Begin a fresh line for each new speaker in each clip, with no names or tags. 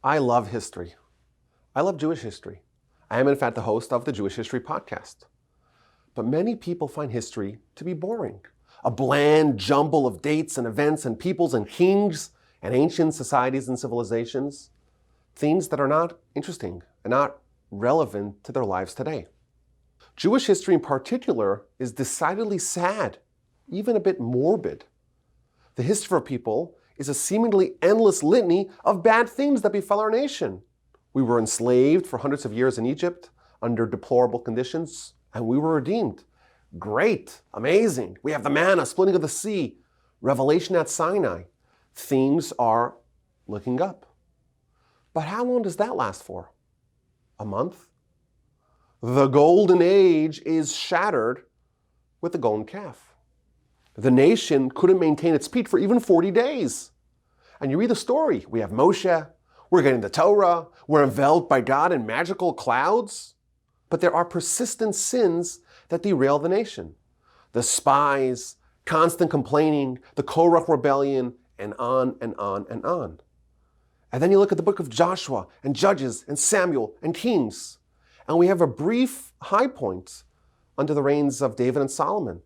I love history. I love Jewish history. I am, in fact, the host of the Jewish History podcast. But many people find history to be boring. A bland jumble of dates and events and peoples and kings and ancient societies and civilizations. Things that are not interesting and not relevant to their lives today. Jewish history in particular is decidedly sad, even a bit morbid. The history of our people is a seemingly endless litany of bad things that befell our nation. We were enslaved for hundreds of years in Egypt under deplorable conditions, and we were redeemed. Great, amazing. We have the manna, splitting of the sea, revelation at Sinai. Things are looking up. But how long does that last for? A month? The golden age is shattered with the golden calf. The nation couldn't maintain its peace for even 40 days. And you read the story. We have Moshe, we're getting the Torah, we're enveloped by God in magical clouds. But there are persistent sins that derail the nation. The spies, constant complaining, the Korach rebellion, and on and on and on. And then you look at the book of Joshua and Judges and Samuel and Kings. And we have a brief high point under the reigns of David and Solomon.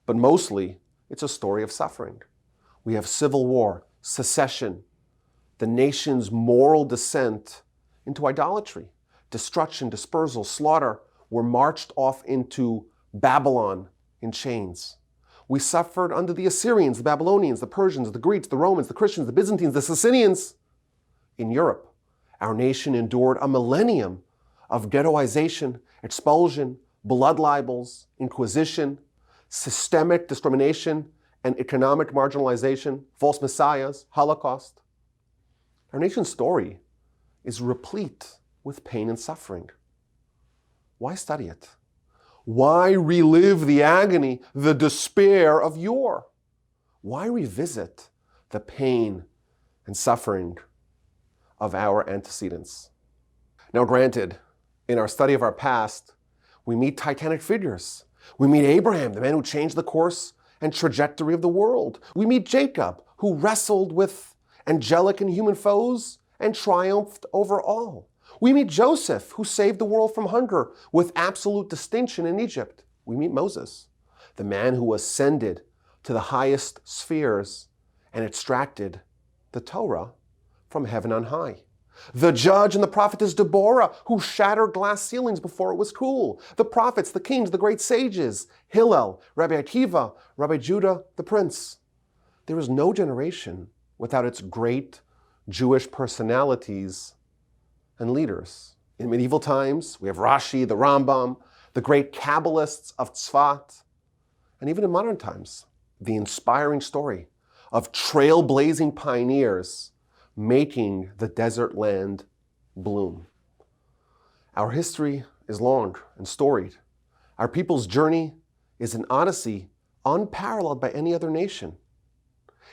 But mostly, it's a story of suffering. We have civil war, secession, the nation's moral descent into idolatry, destruction, dispersal, slaughter. We're marched off into Babylon in chains. We suffered under the Assyrians, the Babylonians, the Persians, the Greeks, the Romans, the Christians, the Byzantines, the Sicilians. In Europe, our nation endured a millennium of ghettoization, expulsion, blood libels, inquisition, systemic discrimination, and economic marginalization, false messiahs, Holocaust. Our nation's story is replete with pain and suffering. Why study it? Why relive the agony, the despair of yore? Why revisit the pain and suffering of our antecedents? Now, granted, in our study of our past, we meet titanic figures. We meet Abraham, the man who changed the course and trajectory of the world. We meet Jacob, who wrestled with angelic and human foes and triumphed over all. We meet Joseph, who saved the world from hunger with absolute distinction in Egypt. We meet Moses, the man who ascended to the highest spheres and extracted the Torah from heaven on high. The judge and the prophetess Deborah, who shattered glass ceilings before it was cool. The prophets, the kings, the great sages, Hillel, Rabbi Akiva, Rabbi Judah, the prince. There is no generation without its great Jewish personalities and leaders. In medieval times, we have Rashi, the Rambam, the great Kabbalists of Tzfat, and even in modern times, the inspiring story of trailblazing pioneers making the desert land bloom. Our history is long and storied. Our people's journey is an odyssey unparalleled by any other nation.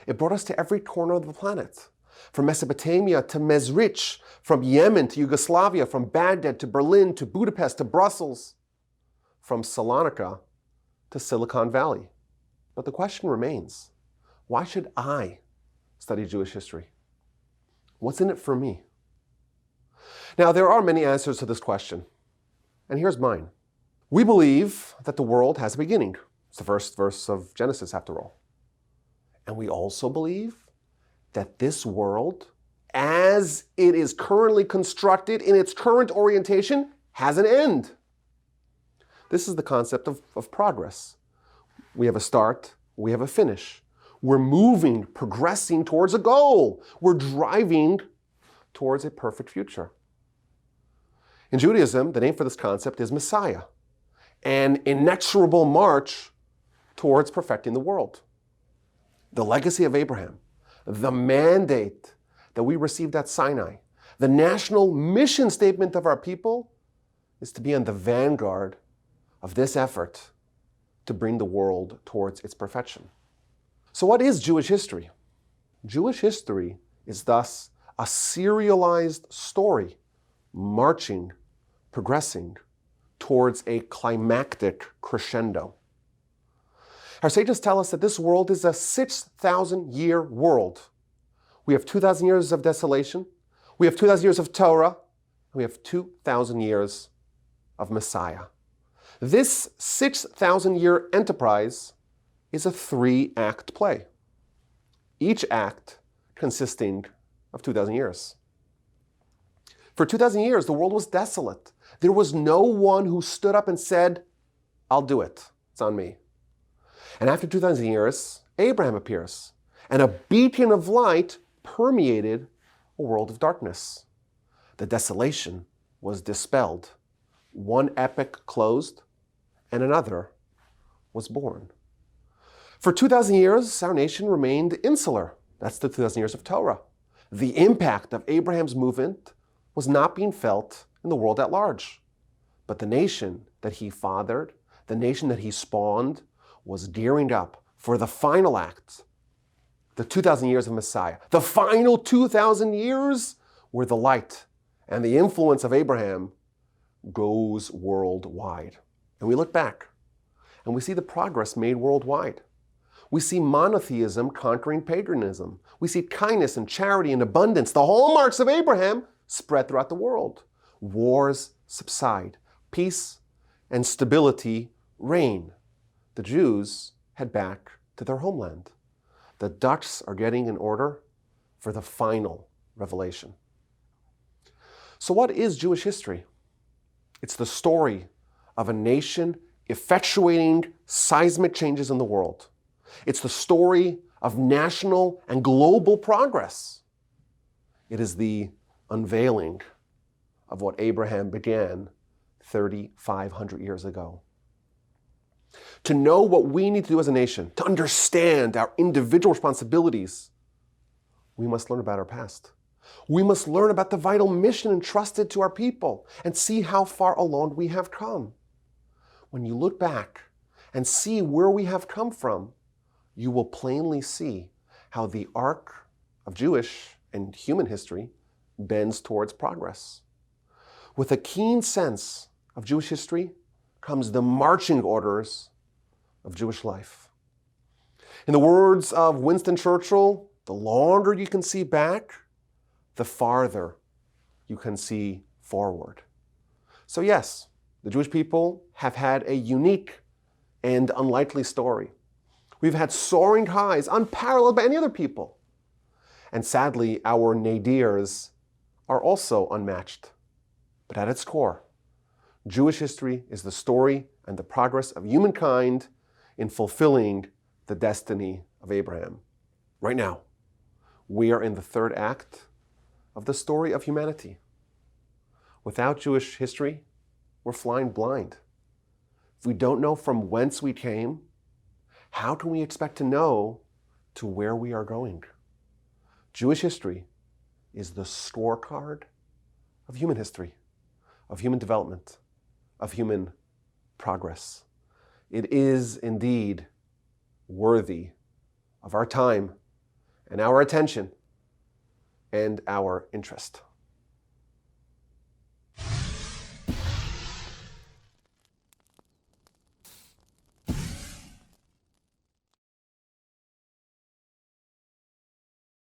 It brought us to every corner of the planet, from Mesopotamia to Mezrich, from Yemen to Yugoslavia, from Baghdad to Berlin to Budapest to Brussels, from Salonika to Silicon Valley. But the question remains, why should I study Jewish history? What's in it for me? Now, there are many answers to this question, and here's mine. We believe that the world has a beginning. It's the first verse of Genesis, after all. And we also believe that this world, as it is currently constructed in its current orientation, has an end. This is the concept of progress. We have a start, we have a finish. We're moving, progressing towards a goal. We're driving towards a perfect future. In Judaism, the name for this concept is Messiah, an inexorable march towards perfecting the world. The legacy of Abraham, the mandate that we received at Sinai, the national mission statement of our people is to be on the vanguard of this effort to bring the world towards its perfection. So what is Jewish history? Jewish history is thus a serialized story marching, progressing towards a climactic crescendo. Our sages tell us that this world is a 6,000-year world. We have 2,000 years of desolation. We have 2,000 years of Torah, and we have 2,000 years of Messiah. This 6,000-year enterprise is a 3-act play, each act consisting of 2,000 years. For 2,000 years, the world was desolate. There was no one who stood up and said, I'll do it. It's on me. And after 2,000 years, Abraham appears, and a beacon of light permeated a world of darkness. The desolation was dispelled. One epoch closed, and another was born. For 2,000 years, our nation remained insular. That's the 2,000 years of Torah. The impact of Abraham's movement was not being felt in the world at large. But the nation that he fathered, the nation that he spawned, was gearing up for the final act, the 2,000 years of Messiah. The final 2,000 years where the light and the influence of Abraham goes worldwide. And we look back and we see the progress made worldwide. We see monotheism conquering paganism. We see kindness and charity and abundance, the hallmarks of Abraham, spread throughout the world. Wars subside. Peace and stability reign. The Jews head back to their homeland. The ducks are getting in order for the final revelation. So what is Jewish history? It's the story of a nation effectuating seismic changes in the world. It's the story of national and global progress. It is the unveiling of what Abraham began 3,500 years ago. To know what we need to do as a nation, to understand our individual responsibilities, we must learn about our past. We must learn about the vital mission entrusted to our people and see how far along we have come. When you look back and see where we have come from, you will plainly see how the arc of Jewish and human history bends towards progress. With a keen sense of Jewish history comes the marching orders of Jewish life. In the words of Winston Churchill, the longer you can see back, the farther you can see forward. So yes, the Jewish people have had a unique and unlikely story. We've had soaring highs, unparalleled by any other people. And sadly, our nadirs are also unmatched. But at its core, Jewish history is the story and the progress of humankind in fulfilling the destiny of Abraham. Right now, we are in the third act of the story of humanity. Without Jewish history, we're flying blind. If we don't know from whence we came, how can we expect to know to where we are going? Jewish history is the scorecard of human history, of human development, of human progress. It is indeed worthy of our time and our attention and our interest.